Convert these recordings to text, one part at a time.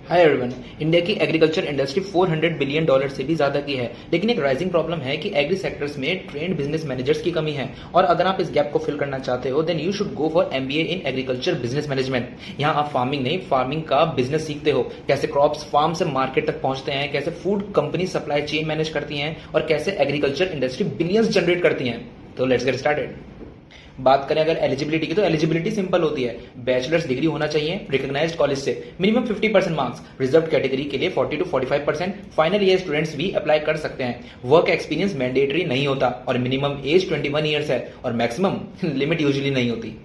Hi everyone. India की agriculture industry 400 billion dollar से भी ज्यादा की है, लेकिन एक राइजिंग प्रॉब्लम है कि एग्री सेक्टर्स में ट्रेंड बिजनेस मैनेजर्स की कमी है। और अगर आप इस गैप को फिल करना चाहते हो then you should go for MBA in agriculture business management. यहाँ आप फार्मिंग नहीं, फार्मिंग का बिजनेस सीखते हो, कैसे क्रॉप्स फार्म से मार्केट तक पहुंचते हैं, कैसे food company supply chain manage करती हैं और कैसे एग्रीकल्चर इंडस्ट्री बिलियंस जनरेट करती हैं। तो लेट्स गेट स्टार्टेड। बात करें अगर एलिजिबिलिटी की, तो एलिजिबिलिटी सिंपल होती है। बैचलर्स डिग्री होना चाहिए रिकॉग्नाइज्ड कॉलेज से, मिनिमम 50% मार्क्स, रिजर्व कैटेगरी के लिए 40 to 45%, फाइनल ईयर स्टूडेंट्स भी अप्लाई कर सकते हैं। वर्क एक्सपीरियंस मैंडेटरी नहीं होता और मिनिमम एज 21 ईयर्स है और मैक्सिमम लिमिट यूजुअली नहीं होती।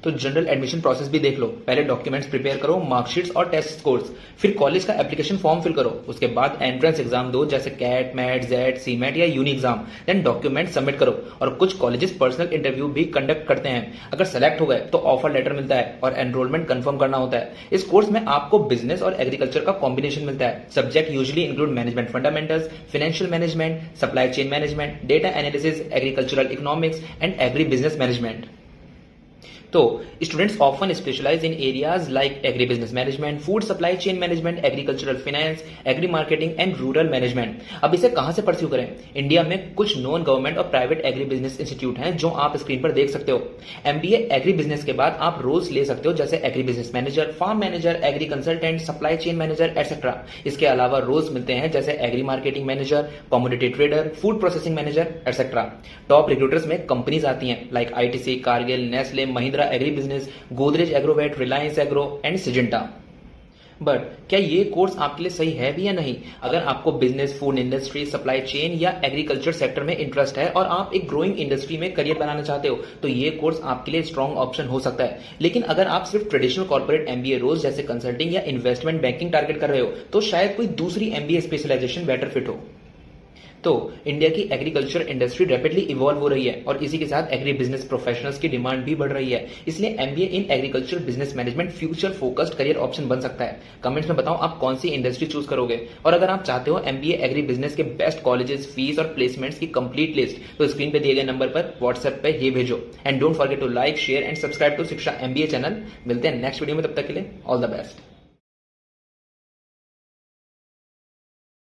तो जनरल एडमिशन प्रोसेस भी देख लो। पहले डॉक्यूमेंट्स प्रिपेयर करो, मार्कशीट्स और टेस्ट स्कोर्स, फिर कॉलेज का एप्लीकेशन फॉर्म फिल करो, उसके बाद एंट्रेंस एग्जाम दो जैसे कैट, मैट, जेड, सीमेट या uni exam, then document submit करो। और कुछ कॉलेजेस पर्सनल इंटरव्यू भी कंडक्ट करते हैं। अगर सेलेक्ट हो गए तो ऑफर लेटर मिलता है और एनरोलमेंट कंफर्म करना होता है। इस कोर्स में आपको बिजनेस और एग्रीकल्चर का कॉम्बिनेशन मिलता है। Subject usually include management fundamentals, financial management, supply chain management, data analysis, agricultural economics and agri business management. तो students often specialise in areas like agri business management, food supply chain management, agricultural finance, agri marketing and rural management. अब इसे कहां से pursue करें? India में कुछ non government और private agri business institute हैं जो आप स्क्रीन पर देख सकते हो। एमबीए एग्री बिजनेस के बाद आप रोल्स ले सकते हो जैसे agri business manager, farm manager, agri consultant, supply chain manager etcetera. इसके अलावा रोल्स मिलते हैं जैसे agri marketing manager, commodity trader, food processing manager etcetera. Top recruiters में कंपनीज आती हैं like ITC, Cargill, Nestle, Mahindra agri business, Godrej Agrovet, Reliance Agro and Syngenta. But क्या ये कोर्स आपके लिए सही है भी या नहीं? अगर आपको business, food industry, supply chain या एग्रीकल्चर सेक्टर में इंटरेस्ट है और आप एक ग्रोइंग इंडस्ट्री में करियर बनाना चाहते हो तो ये कोर्स आपके लिए स्ट्रॉन्ग ऑप्शन हो सकता है। लेकिन अगर आप सिर्फ ट्रेडिशनल कॉर्पोरेट एमबीए रोल्स जैसे कंसल्टिंग या इन्वेस्टमेंट बैंकिंग टारगेट कर रहे हो तो शायद कोई दूसरी एमबीए स्पेशलाइजेशन बेटर फिट हो। तो इंडिया की एग्रीकल्चर इंडस्ट्री रैपिडली इवॉल्व हो रही है और इसी के साथ एग्री बिजनेस प्रोफेशनल्स की डिमांड भी बढ़ रही है। इसलिए MBA in agriculture business management future focused career option बन सकता है। कमेंट्स में बताओ आप कौन सी इंडस्ट्री चूज करोगे। और अगर आप चाहते हो एमबीए एग्री बिजनेस के बेस्ट कॉलेजेस, फीस और प्लेसमेंट्स की कंप्लीट लिस्ट तो स्क्रीन पे दिए गए नंबर पर व्हाट्सएप पे ये भेजो। And don't forget to like, share and subscribe to Shiksha MBA channel. मिलते हैं नेक्स्ट वीडियो में, तब तक के लिए ऑल द बेस्ट।